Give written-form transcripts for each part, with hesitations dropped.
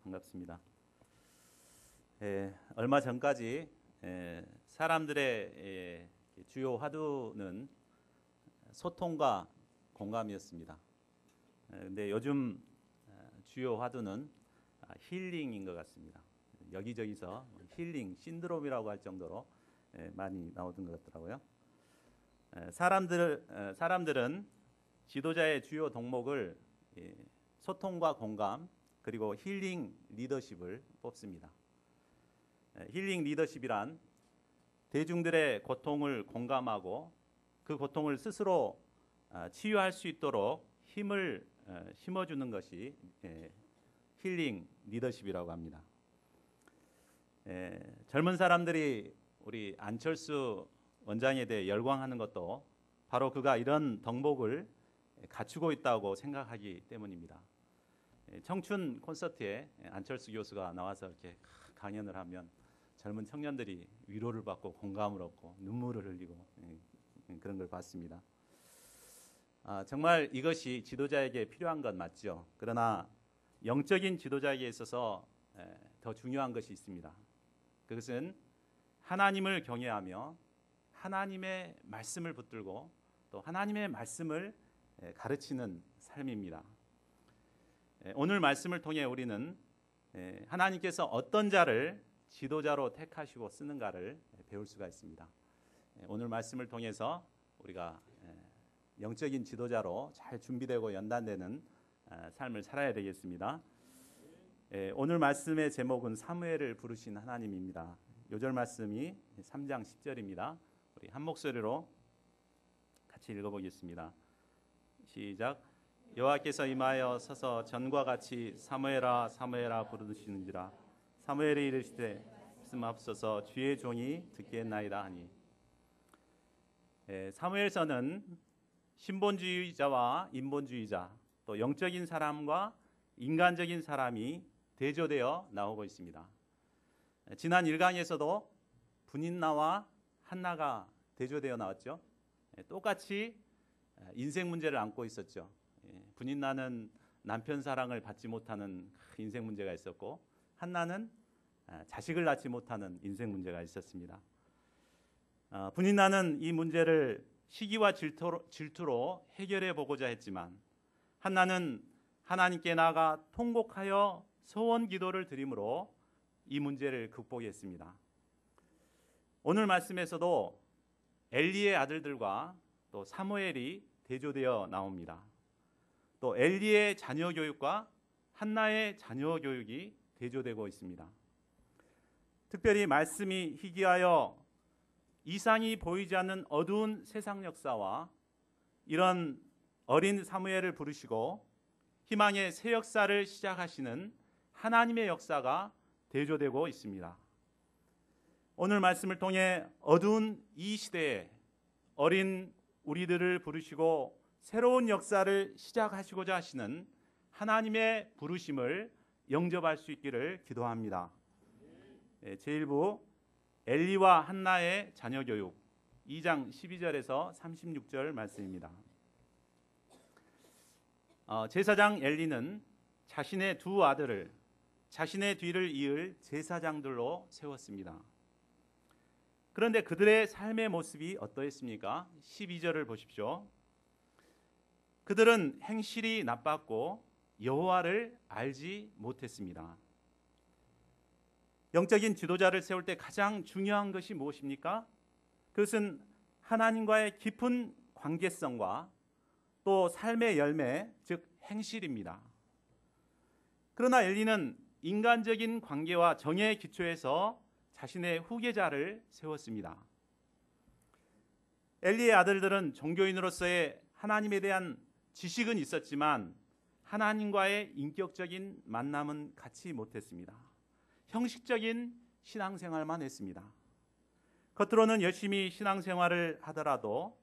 반갑습니다. 얼마 전까지 사람들의 주요 화두는 소통과 공감이었습니다. 근데 요즘 주요 화두는 힐링인 것 같습니다. 여기저기서 힐링 신드롬이라고 할 정도로 많이 나오던 것 같더라고요. 사람들은 지도자의 주요 덕목을 소통과 공감 그리고 힐링 리더십을 뽑습니다. 힐링 리더십이란 대중들의 고통을 공감하고 그 고통을 스스로 치유할 수 있도록 힘을 심어주는 것이 힐링 리더십이라고 합니다. 젊은 사람들이 우리 안철수 원장에 대해 열광하는 것도 바로 그가 이런 덕목을 갖추고 있다고 생각하기 때문입니다. 청춘 콘서트에 안철수 교수가 나와서 이렇게 강연을 하면 젊은 청년들이 위로를 받고 공감을 얻고 눈물을 흘리고 그런 걸 봤습니다. 정말 이것이 지도자에게 필요한 건 맞죠. 그러나 영적인 지도자에게 있어서 더 중요한 것이 있습니다. 그것은 하나님을 경외하며 하나님의 말씀을 붙들고 또 하나님의 말씀을 가르치는 삶입니다. 오늘 말씀을 통해 우리는 하나님께서 어떤 자를 지도자로 택하시고 쓰는가를 배울 수가 있습니다. 오늘 말씀을 통해서 우리가 영적인 지도자로 잘 준비되고 연단되는 삶을 살아야 되겠습니다. 오늘 말씀의 제목은 사무엘을 부르신 하나님입니다. 요절 말씀이 3장 10절입니다. 우리 한 목소리로 같이 읽어보겠습니다. 시작. 여호와께서 임하여 서서 전과 같이 사무엘아 사무엘아 부르시는지라 사무엘이 이르시되 말씀하옵소서 주의 종이 듣겠나이다 하니. 사무엘서는 신본주의자와 인본주의자 또 영적인 사람과 인간적인 사람이 대조되어 나오고 있습니다. 지난 1강에서도 분인나와 한나가 대조되어 나왔죠. 똑같이 인생 문제를 안고 있었죠. 분인나는 남편 사랑을 받지 못하는 인생 문제가 있었고 한나는 자식을 낳지 못하는 인생 문제가 있었습니다. 분인나는 이 문제를 시기와 질투로 해결해 보고자 했지만 한나는 하나님께 나아가 통곡하여 소원 기도를 드림으로 이 문제를 극복했습니다. 오늘 말씀에서도 엘리의 아들들과 또 사무엘이 대조되어 나옵니다. 또 엘리의 자녀 교육과 한나의 자녀 교육이 대조되고 있습니다. 특별히 말씀이 희귀하여 이상이 보이지 않는 어두운 세상 역사와 이런 어린 사무엘을 부르시고 희망의 새 역사를 시작하시는 하나님의 역사가 대조되고 있습니다. 오늘 말씀을 통해 어두운 이 시대에 어린 우리들을 부르시고 새로운 역사를 시작하시고자 하시는 하나님의 부르심을 영접할 수 있기를 기도합니다. 제1부 엘리와 한나의 자녀 교육 2장 12절에서 36절 말씀입니다. 제사장 엘리는 자신의 두 아들을 자신의 뒤를 이을 제사장들로 세웠습니다. 그런데 그들의 삶의 모습이 어떠했습니까? 12절을 보십시오. 그들은 행실이 나빴고 여호와를 알지 못했습니다. 영적인 지도자를 세울 때 가장 중요한 것이 무엇입니까? 그것은 하나님과의 깊은 관계성과 또 삶의 열매, 즉 행실입니다. 그러나 엘리는 인간적인 관계와 정에 기초해서 자신의 후계자를 세웠습니다. 엘리의 아들들은 종교인으로서의 하나님에 대한 지식은 있었지만 하나님과의 인격적인 만남은 갖지 못했습니다. 형식적인 신앙생활만 했습니다. 겉으로는 열심히 신앙생활을 하더라도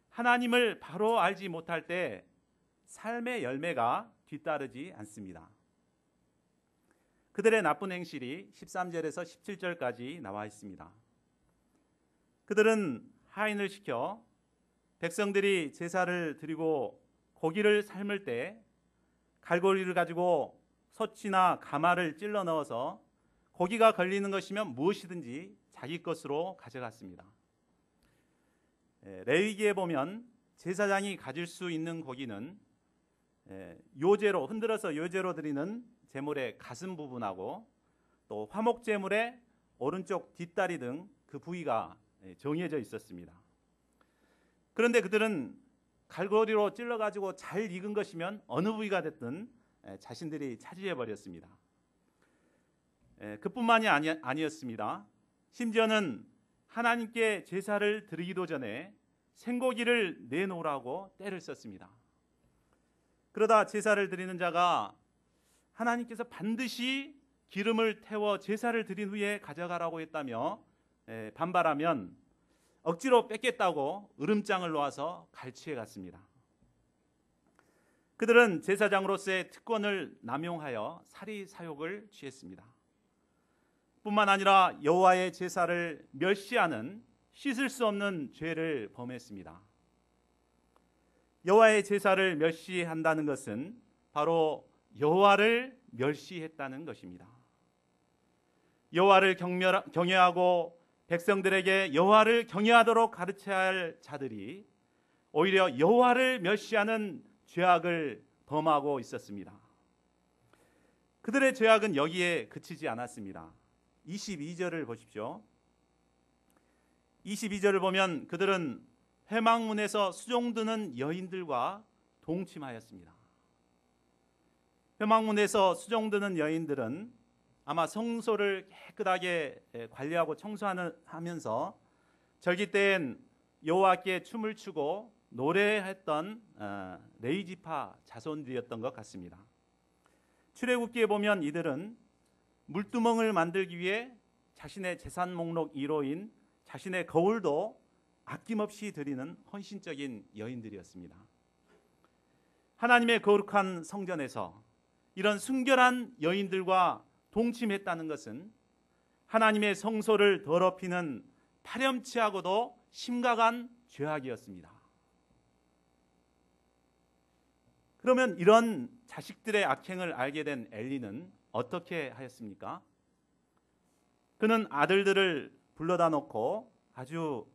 하나님을 바로 알지 못할 때 삶의 열매가 뒤따르지 않습니다. 그들의 나쁜 행실이 13절에서 17절까지 나와 있습니다. 그들은 하인을 시켜 백성들이 제사를 드리고 고기를 삶을 때 갈고리를 가지고 소치나 가마를 찔러 넣어서 고기가 걸리는 것이면 무엇이든지 자기 것으로 가져갔습니다. 레위기에 보면 제사장이 가질 수 있는 고기는 요제로 흔들어서 요제로 드리는 제물의 가슴 부분하고 또 화목 제물의 오른쪽 뒷다리 등 그 부위가 정해져 있었습니다. 그런데 그들은 갈고리로 찔러가지고 잘 익은 것이면 어느 부위가 됐든 자신들이 차지해 버렸습니다. 그뿐만이 아니었습니다. 심지어는 하나님께 제사를 드리기도 전에 생고기를 내놓으라고 때를 썼습니다. 그러다 제사를 드리는 자가 하나님께서 반드시 기름을 태워 제사를 드린 후에 가져가라고 했다며 반발하면 억지로 뺏겠다고 으름장을 놓아서 갈취해 갔습니다. 그들은 제사장으로서의 특권을 남용하여 살이 사욕을 취했습니다. 뿐만 아니라 여호와의 제사를 멸시하는 씻을 수 없는 죄를 범했습니다. 여호와의 제사를 멸시한다는 것은 바로 여호와를 멸시했다는 것입니다. 여호와를 경외하고 백성들에게 여호와를 경외하도록 가르쳐야 할 자들이 오히려 여호와를 멸시하는 죄악을 범하고 있었습니다. 그들의 죄악은 여기에 그치지 않았습니다. 22절을 보십시오. 22절을 보면 그들은 회막문에서 수종드는 여인들과 동침하였습니다. 회막문에서 수종드는 여인들은 아마 성소를 깨끗하게 관리하고 청소하면서 절기 때엔 여호와께 춤을 추고 노래했던 레위지파 자손들이었던 것 같습니다. 출애굽기에 보면 이들은 물두멍을 만들기 위해 자신의 재산 목록 1호인 자신의 거울도 아낌없이 드리는 헌신적인 여인들이었습니다. 하나님의 거룩한 성전에서 이런 순결한 여인들과 동침했다는 것은 하나님의 성소를 더럽히는 파렴치하고도 심각한 죄악이었습니다. 그러면 이런 자식들의 악행을 알게 된 엘리는 어떻게 하였습니까? 그는 아들들을 불러다 놓고 아주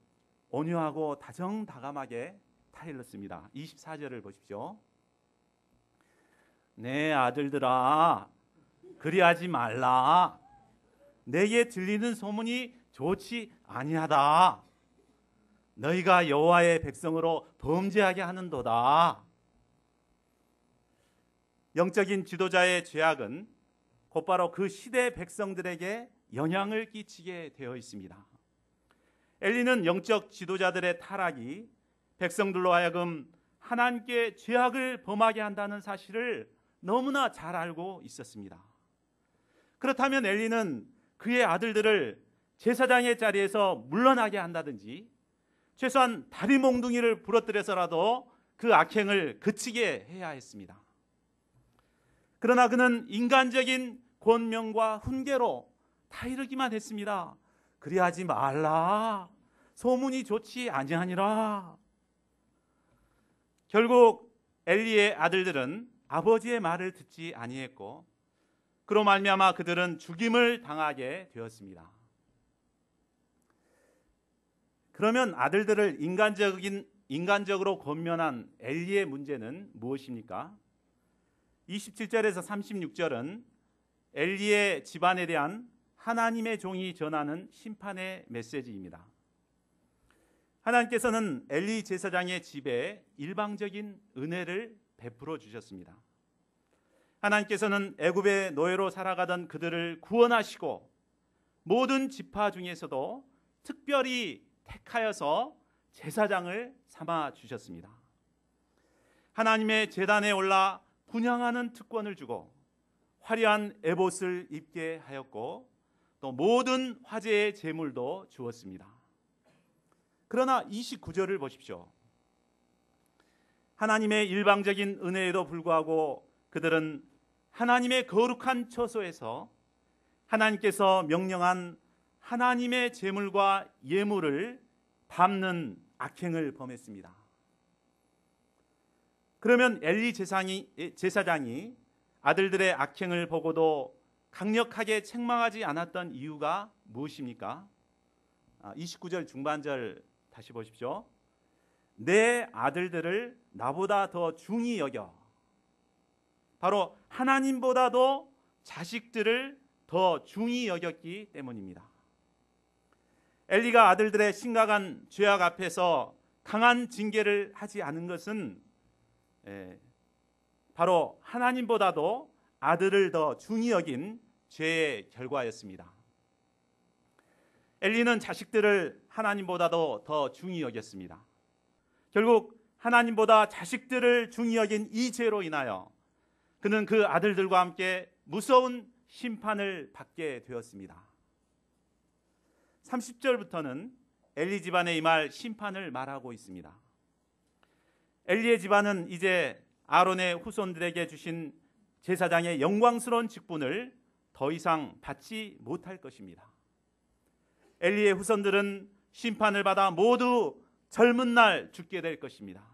온유하고 다정다감하게 타일렀습니다. 24절을 보십시오. 내 아들들아, 그리하지 말라. 내게 들리는 소문이 좋지 아니하다. 너희가 여호와의 백성으로 범죄하게 하는도다. 영적인 지도자의 죄악은 곧바로 그 시대 백성들에게 영향을 끼치게 되어 있습니다. 엘리는 영적 지도자들의 타락이 백성들로 하여금 하나님께 죄악을 범하게 한다는 사실을 너무나 잘 알고 있었습니다. 그렇다면 엘리는 그의 아들들을 제사장의 자리에서 물러나게 한다든지 최소한 다리 몽둥이를 부러뜨려서라도 그 악행을 그치게 해야 했습니다. 그러나 그는 인간적인 권명과 훈계로 타이르기만 했습니다. 그리하지 말라. 소문이 좋지 아니하니라. 결국 엘리의 아들들은 아버지의 말을 듣지 아니했고 그로 말미암아 그들은 죽임을 당하게 되었습니다. 그러면 아들들을 인간적으로 권면한 엘리의 문제는 무엇입니까? 27절에서 36절은 엘리의 집안에 대한 하나님의 종이 전하는 심판의 메시지입니다. 하나님께서는 엘리 제사장의 집에 일방적인 은혜를 베풀어 주셨습니다. 하나님께서는 애굽의 노예로 살아가던 그들을 구원하시고 모든 지파 중에서도 특별히 택하여서 제사장을 삼아 주셨습니다. 하나님의 제단에 올라 분향하는 특권을 주고 화려한 에봇을 입게 하였고 또 모든 화제의 제물도 주었습니다. 그러나 29절을 보십시오. 하나님의 일방적인 은혜에도 불구하고 그들은 하나님의 거룩한 처소에서 하나님께서 명령한 하나님의 제물과 예물을 밟는 악행을 범했습니다. 그러면 엘리 제사장이 아들들의 악행을 보고도 강력하게 책망하지 않았던 이유가 무엇입니까? 29절 중반절 다시 보십시오. 내 아들들을 나보다 더 중히 여겨. 바로 하나님보다도 자식들을 더 중히 여겼기 때문입니다. 엘리가 아들들의 심각한 죄악 앞에서 강한 징계를 하지 않은 것은 바로 하나님보다도 아들을 더 중히 여긴 죄의 결과였습니다. 엘리는 자식들을 하나님보다도 더 중히 여겼습니다. 결국 하나님보다 자식들을 중히 여긴 이 죄로 인하여 그는 그 아들들과 함께 무서운 심판을 받게 되었습니다. 30절부터는 엘리 집안에 임할 심판을 말하고 있습니다. 엘리의 집안은 이제 아론의 후손들에게 주신 제사장의 영광스러운 직분을 더 이상 받지 못할 것입니다. 엘리의 후손들은 심판을 받아 모두 젊은 날 죽게 될 것입니다.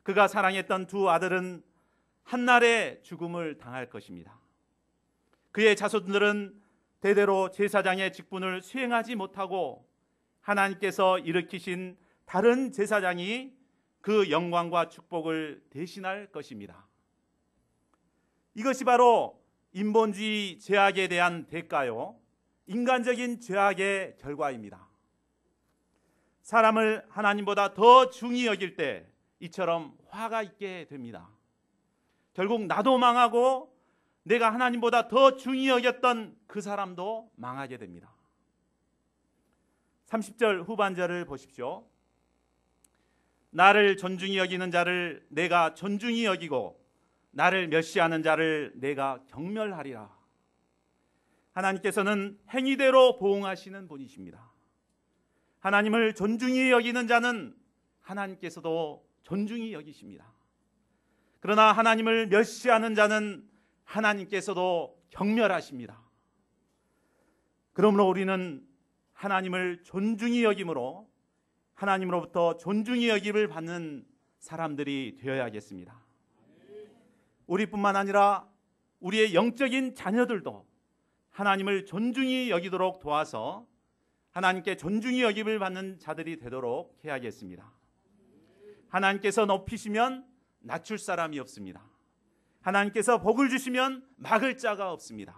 그가 사랑했던 두 아들은 한날에 죽음을 당할 것입니다. 그의 자손들은 대대로 제사장의 직분을 수행하지 못하고 하나님께서 일으키신 다른 제사장이 그 영광과 축복을 대신할 것입니다. 이것이 바로 인본주의 죄악에 대한 대가요, 인간적인 죄악의 결과입니다. 사람을 하나님보다 더 중히 여길 때 이처럼 화가 있게 됩니다. 결국 나도 망하고 내가 하나님보다 더 중히 여겼던 그 사람도 망하게 됩니다. 30절 후반절을 보십시오. 나를 존중히 여기는 자를 내가 존중히 여기고 나를 멸시하는 자를 내가 경멸하리라. 하나님께서는 행위대로 보응하시는 분이십니다. 하나님을 존중히 여기는 자는 하나님께서도 존중히 여기십니다. 그러나 하나님을 멸시하는 자는 하나님께서도 경멸하십니다. 그러므로 우리는 하나님을 존중히 여김으로 하나님으로부터 존중히 여김을 받는 사람들이 되어야겠습니다. 우리뿐만 아니라 우리의 영적인 자녀들도 하나님을 존중히 여기도록 도와서 하나님께 존중히 여김을 받는 자들이 되도록 해야겠습니다. 하나님께서 높이시면 낮출 사람이 없습니다. 하나님께서 복을 주시면 막을 자가 없습니다.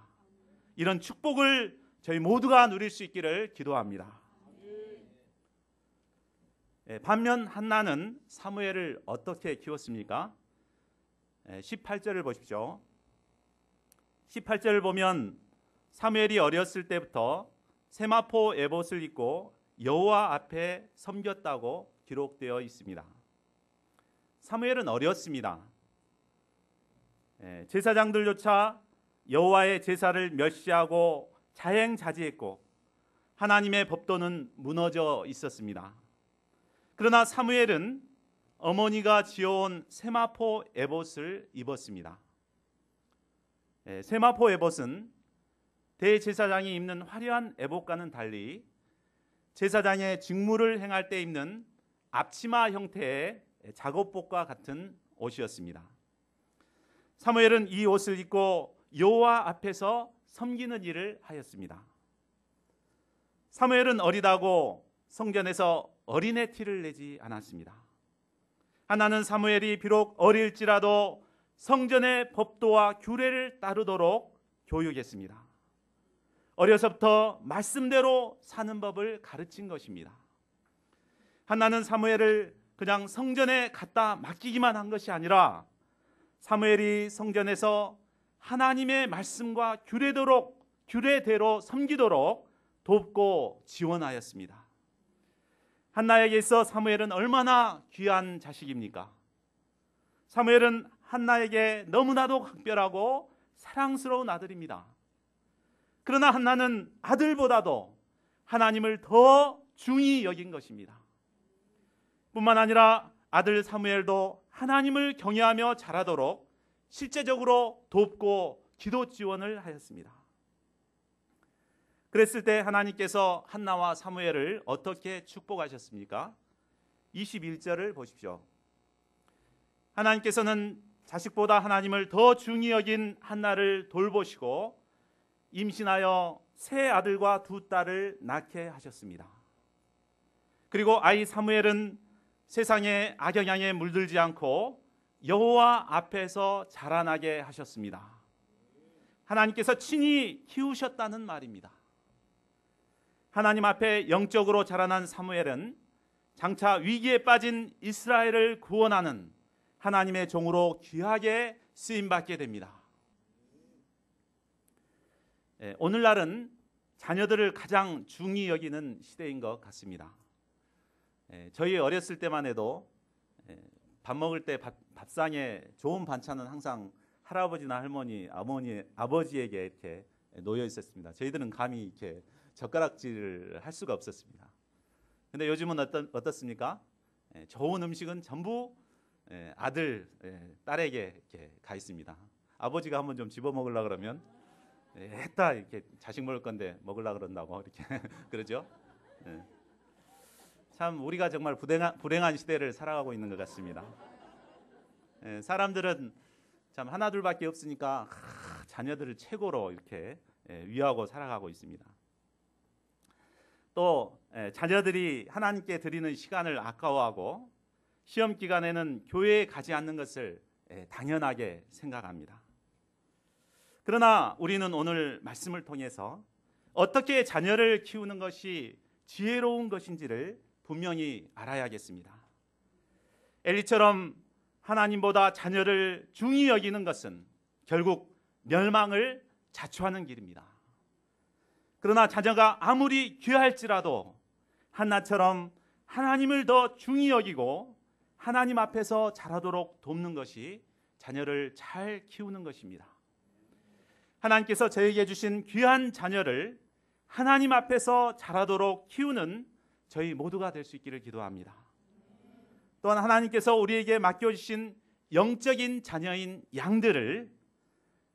이런 축복을 저희 모두가 누릴 수 있기를 기도합니다. 반면 한나는 사무엘을 어떻게 키웠습니까? 18절을 보십시오. 18절을 보면 사무엘이 어렸을 때부터 세마포 에봇을 입고 여호와 앞에 섬겼다고 기록되어 있습니다. 사무엘은 어렸습니다. 제사장들조차 여호와의 제사를 멸시하고 자행자지했고 하나님의 법도는 무너져 있었습니다. 그러나 사무엘은 어머니가 지어온 세마포 에봇을 입었습니다. 세마포 에봇은 대제사장이 입는 화려한 에봇과는 달리 제사장의 직무를 행할 때 입는 앞치마 형태의 작업복과 같은 옷이었습니다. 사무엘은 이 옷을 입고 여호와 앞에서 섬기는 일을 하였습니다. 사무엘은 어리다고 성전에서 어린애 티를 내지 않았습니다. 하나는 사무엘이 비록 어릴지라도 성전의 법도와 규례를 따르도록 교육했습니다. 어려서부터 말씀대로 사는 법을 가르친 것입니다. 하나는 사무엘을 그냥 성전에 갖다 맡기기만 한 것이 아니라 사무엘이 성전에서 하나님의 말씀과 규례대로 섬기도록 돕고 지원하였습니다. 한나에게 있어 사무엘은 얼마나 귀한 자식입니까? 사무엘은 한나에게 너무나도 각별하고 사랑스러운 아들입니다. 그러나 한나는 아들보다도 하나님을 더 중히 여긴 것입니다. 뿐만 아니라 아들 사무엘도 하나님을 경외하며 자라도록 실제적으로 돕고 기도 지원을 하였습니다. 그랬을 때 하나님께서 한나와 사무엘을 어떻게 축복하셨습니까? 21절을 보십시오. 하나님께서는 자식보다 하나님을 더 중히 여긴 한나를 돌보시고 임신하여 세 아들과 두 딸을 낳게 하셨습니다. 그리고 아이 사무엘은 세상의 악영향에 물들지 않고 여호와 앞에서 자라나게 하셨습니다. 하나님께서 친히 키우셨다는 말입니다. 하나님 앞에 영적으로 자라난 사무엘은 장차 위기에 빠진 이스라엘을 구원하는 하나님의 종으로 귀하게 쓰임받게 됩니다. 오늘날은 자녀들을 가장 중히 여기는 시대인 것 같습니다. 저희 어렸을 때만 해도 밥 먹을 때 밥상에 좋은 반찬은 항상 할아버지나 할머니, 아버지에게 이렇게 놓여 있었습니다. 저희들은 감히 이렇게 젓가락질을 할 수가 없었습니다. 근데 요즘은 어떻습니까? 좋은 음식은 전부 아들, 딸에게 이렇게 가 있습니다. 아버지가 한번 좀 집어 먹으려고 그러면 했다 이렇게 자식 먹을 건데 먹으려고 그런다고 이렇게 그러죠. 참 우리가 정말 불행한 시대를 살아가고 있는 것 같습니다. 사람들은 참 하나 둘밖에 없으니까 자녀들을 최고로 이렇게 위하고 살아가고 있습니다. 또 자녀들이 하나님께 드리는 시간을 아까워하고 시험 기간에는 교회에 가지 않는 것을 당연하게 생각합니다. 그러나 우리는 오늘 말씀을 통해서 어떻게 자녀를 키우는 것이 지혜로운 것인지를 분명히 알아야겠습니다. 엘리처럼 하나님보다 자녀를 중히 여기는 것은 결국 멸망을 자초하는 길입니다. 그러나 자녀가 아무리 귀할지라도 한나처럼 하나님을 더 중히 여기고 하나님 앞에서 자라도록 돕는 것이 자녀를 잘 키우는 것입니다. 하나님께서 저에게 주신 귀한 자녀를 하나님 앞에서 자라도록 키우는 저희 모두가 될 수 있기를 기도합니다. 또한 하나님께서 우리에게 맡겨주신 영적인 자녀인 양들을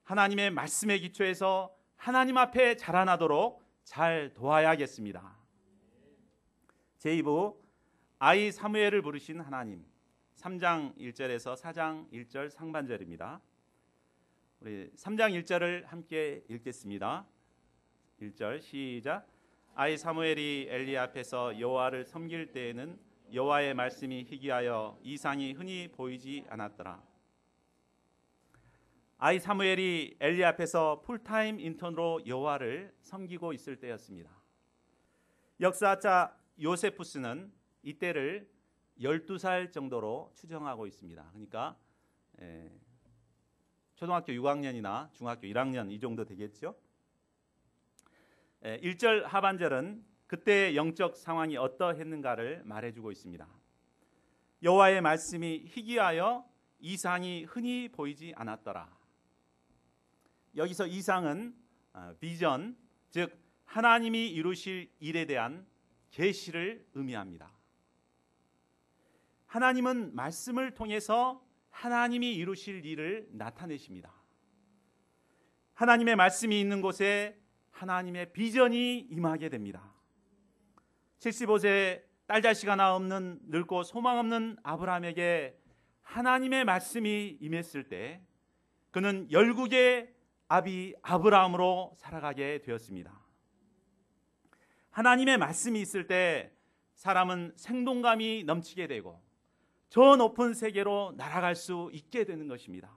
하나님의 말씀에 기초해서 하나님 앞에 자라나도록 잘 도와야겠습니다. 제2부 아이 사무엘을 부르신 하나님, 3장 1절에서 4장 1절 상반절입니다. 우리 3장 1절을 함께 읽겠습니다. 1절 시작. 아이 사무엘이 엘리 앞에서 여호와를 섬길 때에는 여호와의 말씀이 희귀하여 이상이 흔히 보이지 않았더라. 아이 사무엘이 엘리 앞에서 풀타임 인턴으로 여호와를 섬기고 있을 때였습니다. 역사학자 요세푸스는 이때를 12살 정도로 추정하고 있습니다. 그러니까 초등학교 6학년이나 중학교 1학년 이 정도 되겠죠. 1절 하반절은 그때의 영적 상황이 어떠했는가를 말해주고 있습니다. 여호와의 말씀이 희귀하여 이상이 흔히 보이지 않았더라. 여기서 이상은 비전, 즉 하나님이 이루실 일에 대한 계시를 의미합니다. 하나님은 말씀을 통해서 하나님이 이루실 일을 나타내십니다. 하나님의 말씀이 있는 곳에 하나님의 비전이 임하게 됩니다. 75세 딸자식 하나 없는 늙고 소망 없는 아브라함에게 하나님의 말씀이 임했을 때 그는 열국의 아비 아브라함으로 살아가게 되었습니다. 하나님의 말씀이 있을 때 사람은 생동감이 넘치게 되고 저 높은 세계로 날아갈 수 있게 되는 것입니다.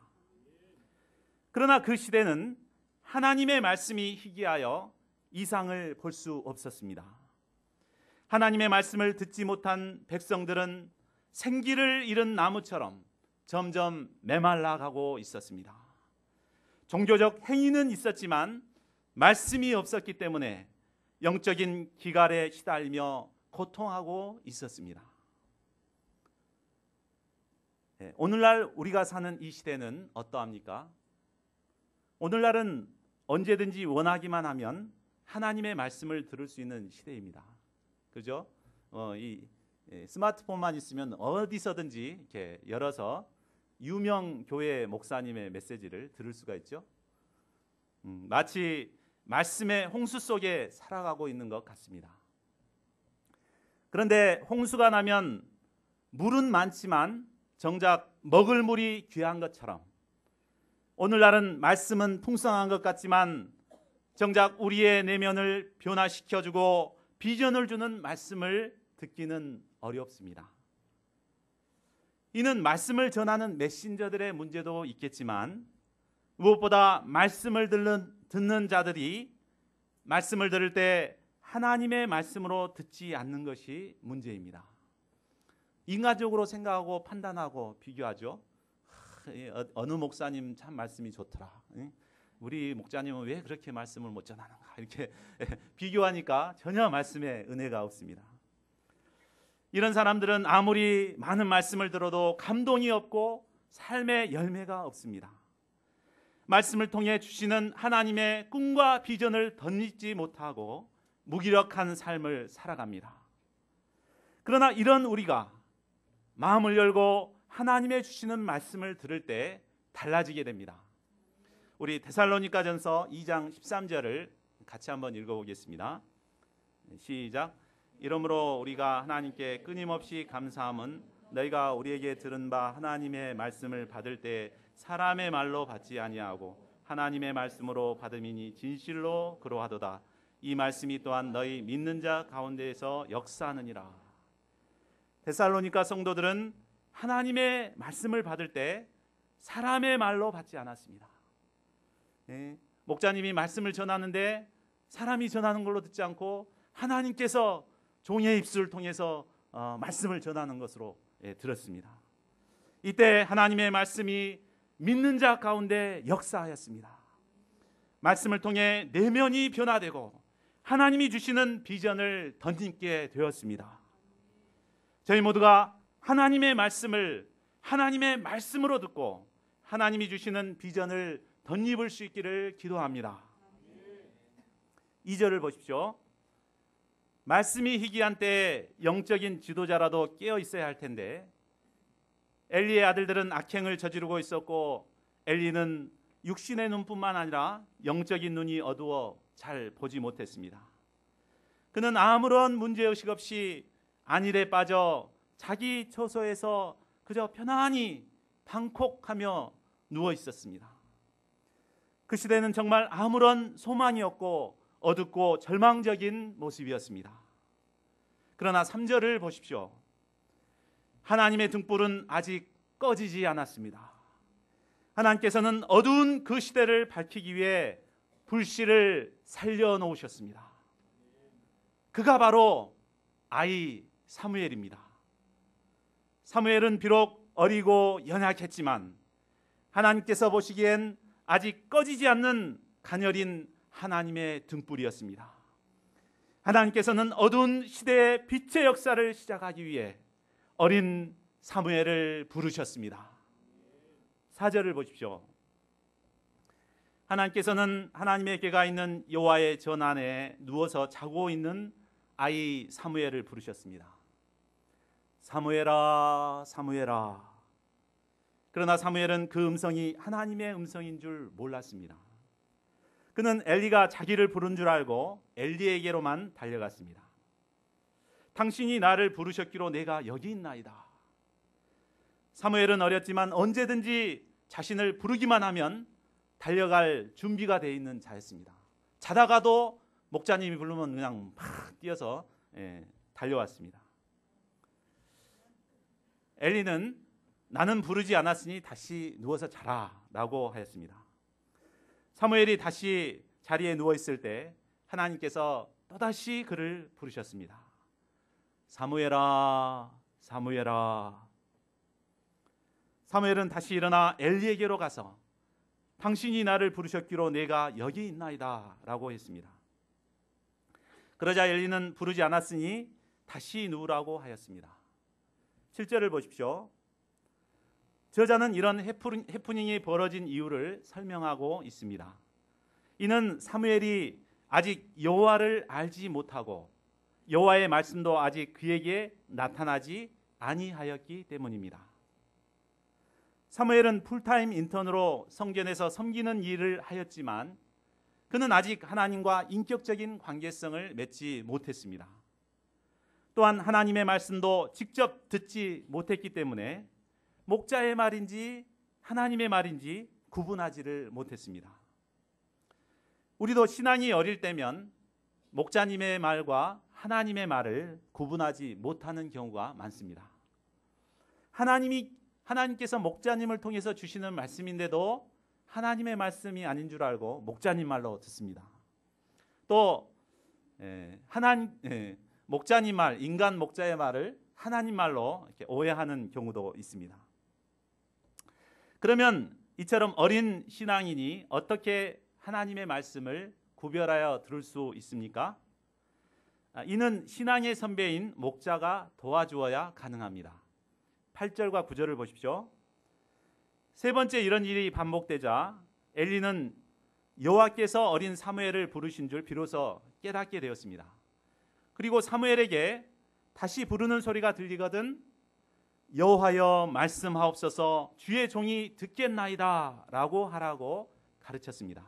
그러나 그 시대는 하나님의 말씀이 희귀하여 이상을 볼 수 없었습니다. 하나님의 말씀을 듣지 못한 백성들은 생기를 잃은 나무처럼 점점 메말라가고 있었습니다. 종교적 행위는 있었지만 말씀이 없었기 때문에 영적인 기갈에 시달리며 고통하고 있었습니다. 오늘날 우리가 사는 이 시대는 어떠합니까? 오늘날은 언제든지 원하기만 하면 하나님의 말씀을 들을 수 있는 시대입니다. 그죠? 이 스마트폰만 있으면 어디서든지 이렇게 열어서 유명 교회 목사님의 메시지를 들을 수가 있죠. 마치 말씀의 홍수 속에 살아가고 있는 것 같습니다. 그런데 홍수가 나면 물은 많지만 정작 먹을 물이 귀한 것처럼 오늘날은 말씀은 풍성한 것 같지만 정작 우리의 내면을 변화시켜주고 비전을 주는 말씀을 듣기는 어렵습니다. 이는 말씀을 전하는 메신저들의 문제도 있겠지만 무엇보다 말씀을 듣는 자들이 말씀을 들을 때 하나님의 말씀으로 듣지 않는 것이 문제입니다. 인간적으로 생각하고 판단하고 비교하죠. 어느 목사님 참 말씀이 좋더라. 우리 목자님은 왜 그렇게 말씀을 못 전하는가 이렇게 비교하니까 전혀 말씀에 은혜가 없습니다. 이런 사람들은 아무리 많은 말씀을 들어도 감동이 없고 삶의 열매가 없습니다. 말씀을 통해 주시는 하나님의 꿈과 비전을 덧입지 못하고 무기력한 삶을 살아갑니다. 그러나 이런 우리가 마음을 열고 하나님의 주시는 말씀을 들을 때 달라지게 됩니다. 우리 데살로니가전서 2장 13절을 같이 한번 읽어보겠습니다. 시작. 이러므로 우리가 하나님께 끊임없이 감사함은 너희가 우리에게 들은 바 하나님의 말씀을 받을 때 사람의 말로 받지 아니하고 하나님의 말씀으로 받음이니 진실로 그러하도다. 이 말씀이 또한 너희 믿는 자 가운데에서 역사하느니라. 데살로니가 성도들은 하나님의 말씀을 받을 때 사람의 말로 받지 않았습니다. 목자님이 말씀을 전하는데 사람이 전하는 걸로 듣지 않고 하나님께서 종의 입술을 통해서 말씀을 전하는 것으로 들었습니다. 이때 하나님의 말씀이 믿는 자 가운데 역사하였습니다. 말씀을 통해 내면이 변화되고 하나님이 주시는 비전을 덧입게 되었습니다. 저희 모두가 하나님의 말씀을 하나님의 말씀으로 듣고 하나님이 주시는 비전을 덧입을 수 있기를 기도합니다. 2절을 보십시오. 말씀이 희귀한 때에 영적인 지도자라도 깨어 있어야 할 텐데 엘리의 아들들은 악행을 저지르고 있었고 엘리는 육신의 눈뿐만 아니라 영적인 눈이 어두워 잘 보지 못했습니다. 그는 아무런 문제의식 없이 안일에 빠져 자기 처소에서 그저 편안히 방콕하며 누워 있었습니다. 그 시대는 정말 아무런 소망이 없고 어둡고 절망적인 모습이었습니다. 그러나 3절을 보십시오. 하나님의 등불은 아직 꺼지지 않았습니다. 하나님께서는 어두운 그 시대를 밝히기 위해 불씨를 살려놓으셨습니다. 그가 바로 아이 사무엘입니다. 사무엘은 비록 어리고 연약했지만 하나님께서 보시기엔 아직 꺼지지 않는 가녀린 하나님의 등불이었습니다. 하나님께서는 어두운 시대의 빛의 역사를 시작하기 위해 어린 사무엘을 부르셨습니다. 4절을 보십시오. 하나님께서는 하나님의 궤가 있는 여호와의 전 안에 누워서 자고 있는 아이 사무엘을 부르셨습니다. 사무엘아, 사무엘아. 그러나 사무엘은 그 음성이 하나님의 음성인 줄 몰랐습니다. 그는 엘리가 자기를 부른 줄 알고 엘리에게로만 달려갔습니다. 당신이 나를 부르셨기로 내가 여기 있나이다. 사무엘은 어렸지만 언제든지 자신을 부르기만 하면 달려갈 준비가 되어 있는 자였습니다. 자다가도 목자님이 부르면 그냥 막 뛰어서 달려왔습니다. 엘리는 나는 부르지 않았으니 다시 누워서 자라 라고 하였습니다. 사무엘이 다시 자리에 누워있을 때 하나님께서 또다시 그를 부르셨습니다. 사무엘아, 사무엘아. 사무엘은 다시 일어나 엘리에게로 가서 당신이 나를 부르셨기로 내가 여기 있나이다 라고 했습니다. 그러자 엘리는 부르지 않았으니 다시 누우라고 하였습니다. 7절을 보십시오. 저자는 이런 해프닝이 벌어진 이유를 설명하고 있습니다. 이는 사무엘이 아직 여호와를 알지 못하고 여호와의 말씀도 아직 그에게 나타나지 아니하였기 때문입니다. 사무엘은 풀타임 인턴으로 성전에서 섬기는 일을 하였지만 그는 아직 하나님과 인격적인 관계성을 맺지 못했습니다. 또한 하나님의 말씀도 직접 듣지 못했기 때문에 목자의 말인지 하나님의 말인지 구분하지를 못했습니다. 우리도 신앙이 어릴 때면 목자님의 말과 하나님의 말을 구분하지 못하는 경우가 많습니다. 하나님께서 목자님을 통해서 주시는 말씀인데도 하나님의 말씀이 아닌 줄 알고 목자님 말로 듣습니다. 또 목자님 말, 인간 목자의 말을 하나님 말로 이렇게 오해하는 경우도 있습니다. 그러면 이처럼 어린 신앙인이 어떻게 하나님의 말씀을 구별하여 들을 수 있습니까? 이는 신앙의 선배인 목자가 도와주어야 가능합니다. 8절과 9절을 보십시오. 세 번째 이런 일이 반복되자 엘리는 여호와께서 어린 사무엘을 부르신 줄 비로소 깨닫게 되었습니다. 그리고 사무엘에게 다시 부르는 소리가 들리거든 여호와여 말씀하옵소서 주의 종이 듣겠나이다 라고 하라고 가르쳤습니다.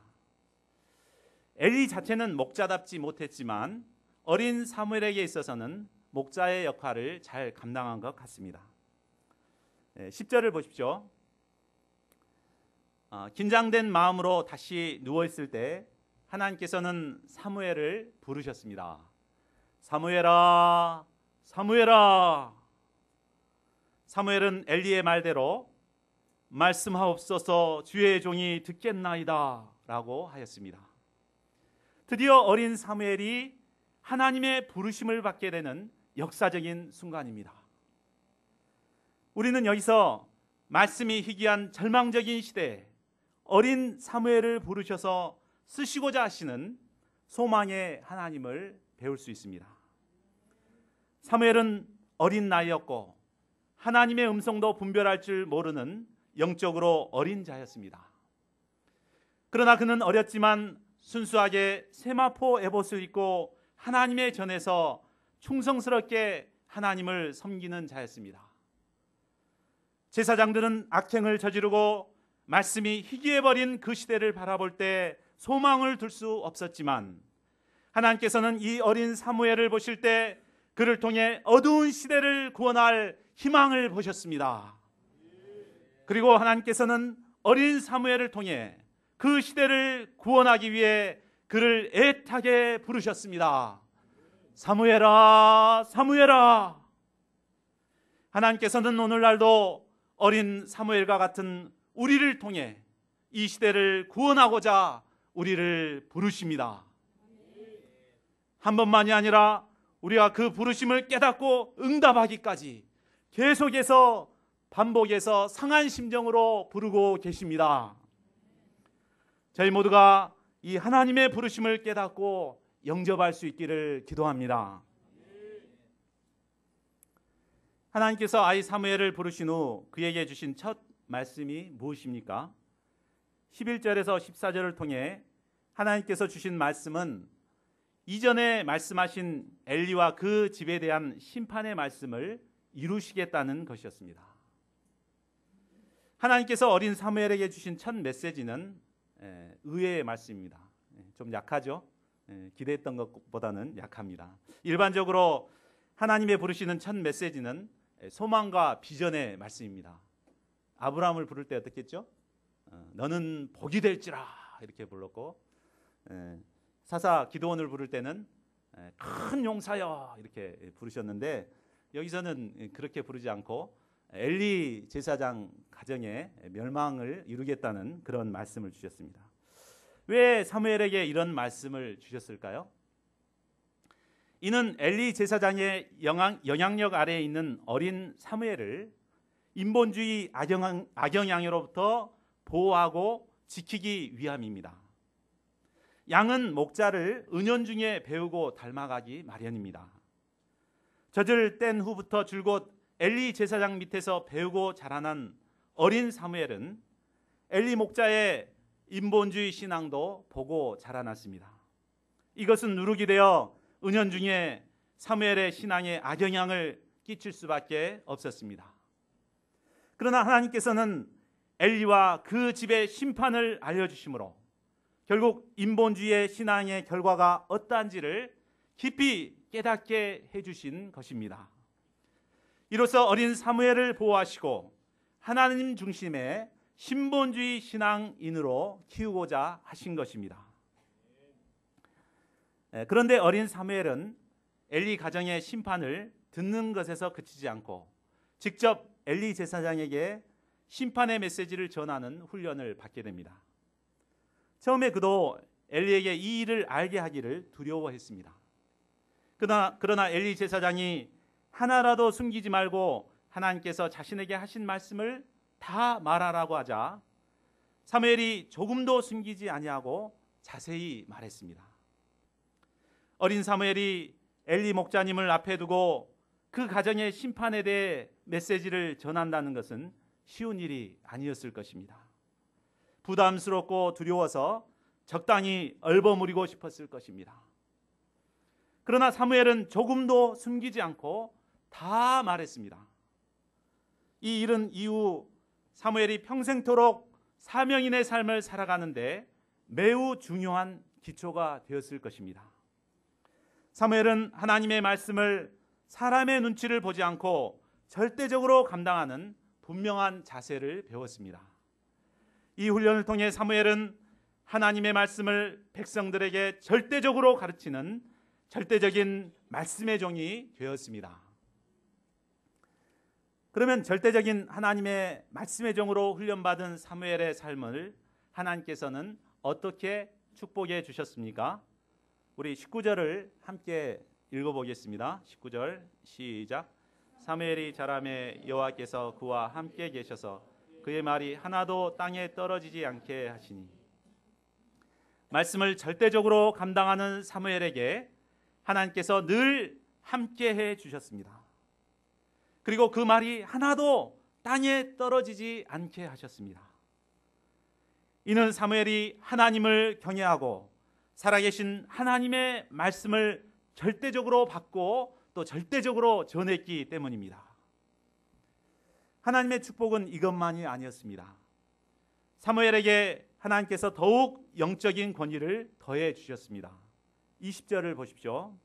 엘리 자체는 목자답지 못했지만 어린 사무엘에게 있어서는 목자의 역할을 잘 감당한 것 같습니다. 10절을 보십시오. 긴장된 마음으로 다시 누워있을 때 하나님께서는 사무엘을 부르셨습니다. 사무엘아, 사무엘아. 사무엘은 엘리의 말대로 말씀하옵소서 주의 종이 듣겠나이다 라고 하였습니다. 드디어 어린 사무엘이 하나님의 부르심을 받게 되는 역사적인 순간입니다. 우리는 여기서 말씀이 희귀한 절망적인 시대에 어린 사무엘을 부르셔서 쓰시고자 하시는 소망의 하나님을 배울 수 있습니다. 사무엘은 어린 나이였고 하나님의 음성도 분별할 줄 모르는 영적으로 어린 자였습니다. 그러나 그는 어렸지만 순수하게 세마포 에봇을 입고 하나님의 전에서 충성스럽게 하나님을 섬기는 자였습니다. 제사장들은 악행을 저지르고 말씀이 희귀해버린 그 시대를 바라볼 때 소망을 둘 수 없었지만 하나님께서는 이 어린 사무엘을 보실 때 그를 통해 어두운 시대를 구원할 희망을 보셨습니다. 그리고 하나님께서는 어린 사무엘을 통해 그 시대를 구원하기 위해 그를 애타게 부르셨습니다. 사무엘아, 사무엘아. 하나님께서는 오늘날도 어린 사무엘과 같은 우리를 통해 이 시대를 구원하고자 우리를 부르십니다. 한 번만이 아니라 우리가 그 부르심을 깨닫고 응답하기까지 계속해서 반복해서 상한 심정으로 부르고 계십니다. 저희 모두가 이 하나님의 부르심을 깨닫고 영접할 수 있기를 기도합니다. 하나님께서 아이 사무엘을 부르신 후 그에게 주신 첫 말씀이 무엇입니까? 11절에서 14절을 통해 하나님께서 주신 말씀은 이전에 말씀하신 엘리와 그 집에 대한 심판의 말씀을 이루시겠다는 것이었습니다. 하나님께서 어린 사무엘에게 주신 첫 메시지는 의외의 말씀입니다. 좀 약하죠? 기대했던 것보다는 약합니다. 일반적으로 하나님의 부르시는 첫 메시지는 소망과 비전의 말씀입니다. 아브라함을 부를 때 어떻게 했죠? 너는 복이 될지라 이렇게 불렀고, 사사 기드온을 부를 때는 큰 용사여 이렇게 부르셨는데, 여기서는 그렇게 부르지 않고 엘리 제사장 가정의 멸망을 이루겠다는 그런 말씀을 주셨습니다. 왜 사무엘에게 이런 말씀을 주셨을까요? 이는 엘리 제사장의 영향력 아래에 있는 어린 사무엘을 인본주의 악영향으로부터 보호하고 지키기 위함입니다. 양은 목자를 은연중에 배우고 닮아가기 마련입니다. 젖을 뗀 후부터 줄곧 엘리 제사장 밑에서 배우고 자라난 어린 사무엘은 엘리 목자의 인본주의 신앙도 보고 자라났습니다. 이것은 누룩이 되어 은연중에 사무엘의 신앙에 악영향을 끼칠 수밖에 없었습니다. 그러나 하나님께서는 엘리와 그 집의 심판을 알려주심으로 결국 인본주의의 신앙의 결과가 어떠한지를 깊이 깨닫게 해주신 것입니다. 이로써 어린 사무엘을 보호하시고 하나님 중심의 신본주의 신앙인으로 키우고자 하신 것입니다. 그런데 어린 사무엘은 엘리 가정의 심판을 듣는 것에서 그치지 않고 직접 엘리 제사장에게 심판의 메시지를 전하는 훈련을 받게 됩니다. 처음에 그도 엘리에게 이 일을 알게 하기를 두려워했습니다. 그러나 엘리 제사장이 하나라도 숨기지 말고 하나님께서 자신에게 하신 말씀을 다 말하라고 하자 사무엘이 조금도 숨기지 아니하고 자세히 말했습니다. 어린 사무엘이 엘리 목자님을 앞에 두고 그 가정의 심판에 대해 메시지를 전한다는 것은 쉬운 일이 아니었을 것입니다. 부담스럽고 두려워서 적당히 얼버무리고 싶었을 것입니다. 그러나 사무엘은 조금도 숨기지 않고 다 말했습니다. 이 일은 이후 사무엘이 평생토록 사명인의 삶을 살아가는데 매우 중요한 기초가 되었을 것입니다. 사무엘은 하나님의 말씀을 사람의 눈치를 보지 않고 절대적으로 감당하는 분명한 자세를 배웠습니다. 이 훈련을 통해 사무엘은 하나님의 말씀을 백성들에게 절대적으로 가르치는 절대적인 말씀의 종이 되었습니다. 그러면 절대적인 하나님의 말씀의 종으로 훈련받은 사무엘의 삶을 하나님께서는 어떻게 축복해 주셨습니까? 우리 19절을 함께 읽어보겠습니다. 19절 시작. 사무엘이 자라매 여호와께서 그와 함께 계셔서 그의 말이 하나도 땅에 떨어지지 않게 하시니. 말씀을 절대적으로 감당하는 사무엘에게 하나님께서 늘 함께해 주셨습니다. 그리고 그 말이 하나도 땅에 떨어지지 않게 하셨습니다. 이는 사무엘이 하나님을 경외하고 살아계신 하나님의 말씀을 절대적으로 받고 또 절대적으로 전했기 때문입니다. 하나님의 축복은 이것만이 아니었습니다. 사무엘에게 하나님께서 더욱 영적인 권위를 더해 주셨습니다. 20절을 보십시오.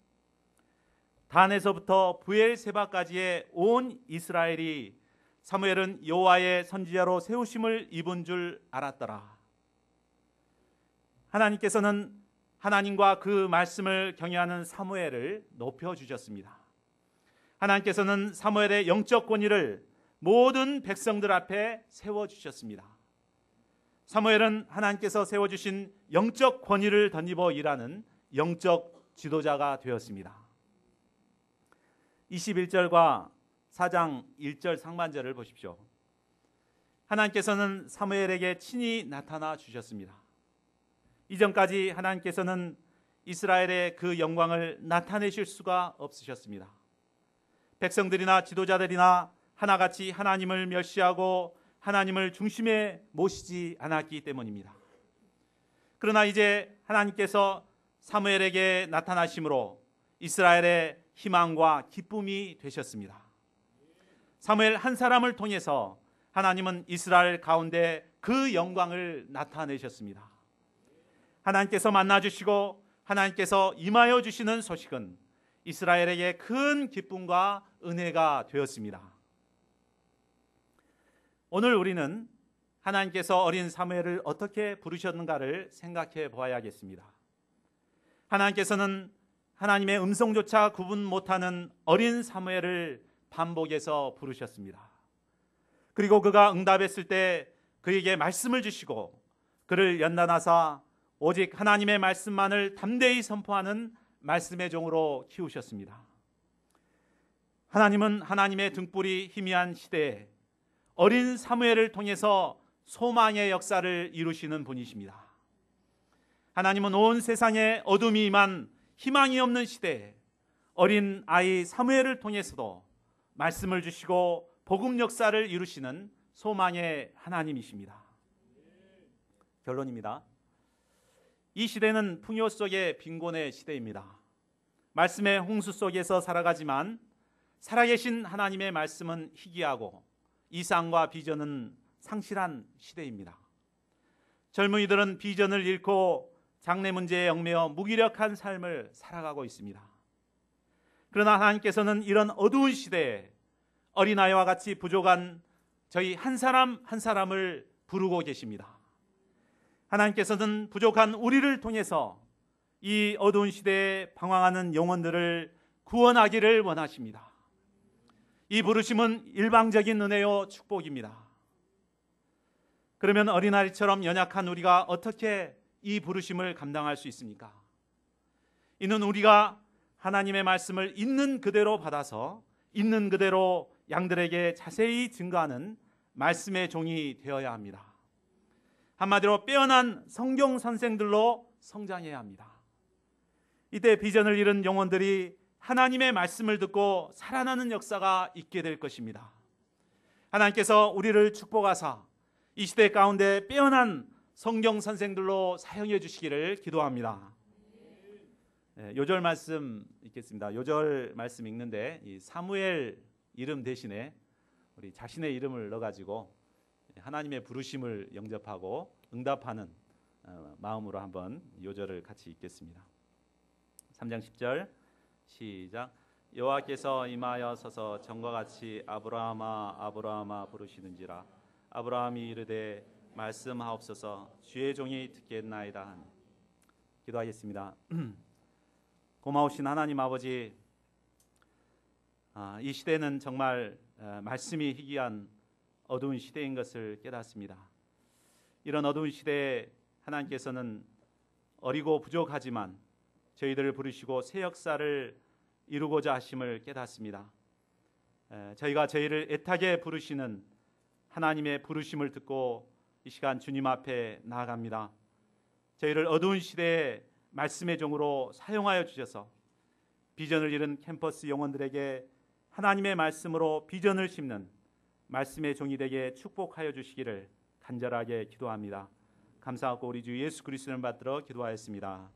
단에서부터 브엘세바까지의 온 이스라엘이 사무엘은 여호와의 선지자로 세우심을 입은 줄 알았더라. 하나님께서는 하나님과 그 말씀을 경외하는 사무엘을 높여주셨습니다. 하나님께서는 사무엘의 영적 권위를 모든 백성들 앞에 세워주셨습니다. 사무엘은 하나님께서 세워주신 영적 권위를 덧입어 일하는 영적 지도자가 되었습니다. 21절과 4장 1절 상반절을 보십시오. 하나님께서는 사무엘에게 친히 나타나 주셨습니다. 이전까지 하나님께서는 이스라엘의 그 영광을 나타내실 수가 없으셨습니다. 백성들이나 지도자들이나 하나같이 하나님을 멸시하고 하나님을 중심에 모시지 않았기 때문입니다. 그러나 이제 하나님께서 사무엘에게 나타나심으로 이스라엘의 희망과 기쁨이 되셨습니다. 사무엘 한 사람을 통해서 하나님은 이스라엘 가운데 그 영광을 나타내셨습니다. 하나님께서 만나주시고 하나님께서 임하여 주시는 소식은 이스라엘에게 큰 기쁨과 은혜가 되었습니다. 오늘 우리는 하나님께서 어린 사무엘을 어떻게 부르셨는가를 생각해 보아야겠습니다. 하나님께서는 하나님의 음성조차 구분 못하는 어린 사무엘을 반복해서 부르셨습니다. 그리고 그가 응답했을 때 그에게 말씀을 주시고 그를 연단하사 오직 하나님의 말씀만을 담대히 선포하는 말씀의 종으로 키우셨습니다. 하나님은 하나님의 등불이 희미한 시대에 어린 사무엘을 통해서 소망의 역사를 이루시는 분이십니다. 하나님은 온 세상에 어둠이 임한 희망이 없는 시대에 어린 아이 사무엘을 통해서도 말씀을 주시고 복음 역사를 이루시는 소망의 하나님이십니다. 결론입니다. 이 시대는 풍요 속의 빈곤의 시대입니다. 말씀의 홍수 속에서 살아가지만 살아계신 하나님의 말씀은 희귀하고 이상과 비전은 상실한 시대입니다. 젊은이들은 비전을 잃고 장래 문제에 얽매여 무기력한 삶을 살아가고 있습니다. 그러나 하나님께서는 이런 어두운 시대에 어린아이와 같이 부족한 저희 한 사람 한 사람을 부르고 계십니다. 하나님께서는 부족한 우리를 통해서 이 어두운 시대에 방황하는 영혼들을 구원하기를 원하십니다. 이 부르심은 일방적인 은혜요 축복입니다. 그러면 어린아이처럼 연약한 우리가 어떻게 이 부르심을 감당할 수 있습니까? 이는 우리가 하나님의 말씀을 있는 그대로 받아서 있는 그대로 양들에게 자세히 증거하는 말씀의 종이 되어야 합니다. 한마디로 빼어난 성경 선생들로 성장해야 합니다. 이때 비전을 잃은 영혼들이 하나님의 말씀을 듣고 살아나는 역사가 있게 될 것입니다. 하나님께서 우리를 축복하사 이 시대 가운데 빼어난 성경 선생들로 사용해 주시기를 기도합니다. 요절 말씀 읽겠습니다. 요절 말씀 읽는데 이 사무엘 이름 대신에 우리 자신의 이름을 넣어가지고 하나님의 부르심을 영접하고 응답하는 마음으로 한번 요절을 같이 읽겠습니다. 3장 10절 시작. 여호와께서 임하여 서서 전과 같이 아브라함아 아브라함아 부르시는지라. 아브라함이 이르되 말씀하옵소서 주의 종이 듣겠나이다. 기도하겠습니다. 고마우신 하나님 아버지, 이 시대는 정말 말씀이 희귀한 어두운 시대인 것을 깨닫습니다. 이런 어두운 시대에 하나님께서는 어리고 부족하지만 저희들을 부르시고 새 역사를 이루고자 하심을 깨닫습니다. 저희가 저희를 애타게 부르시는 하나님의 부르심을 듣고 이 시간 주님 앞에 나아갑니다. 저희를 어두운 시대에 말씀의 종으로 사용하여 주셔서 비전을 잃은 캠퍼스 영혼들에게 하나님의 말씀으로 비전을 심는 말씀의 종이 되게 축복하여 주시기를 간절하게 기도합니다. 감사하고 우리 주 예수 그리스도를 받들어 기도하였습니다.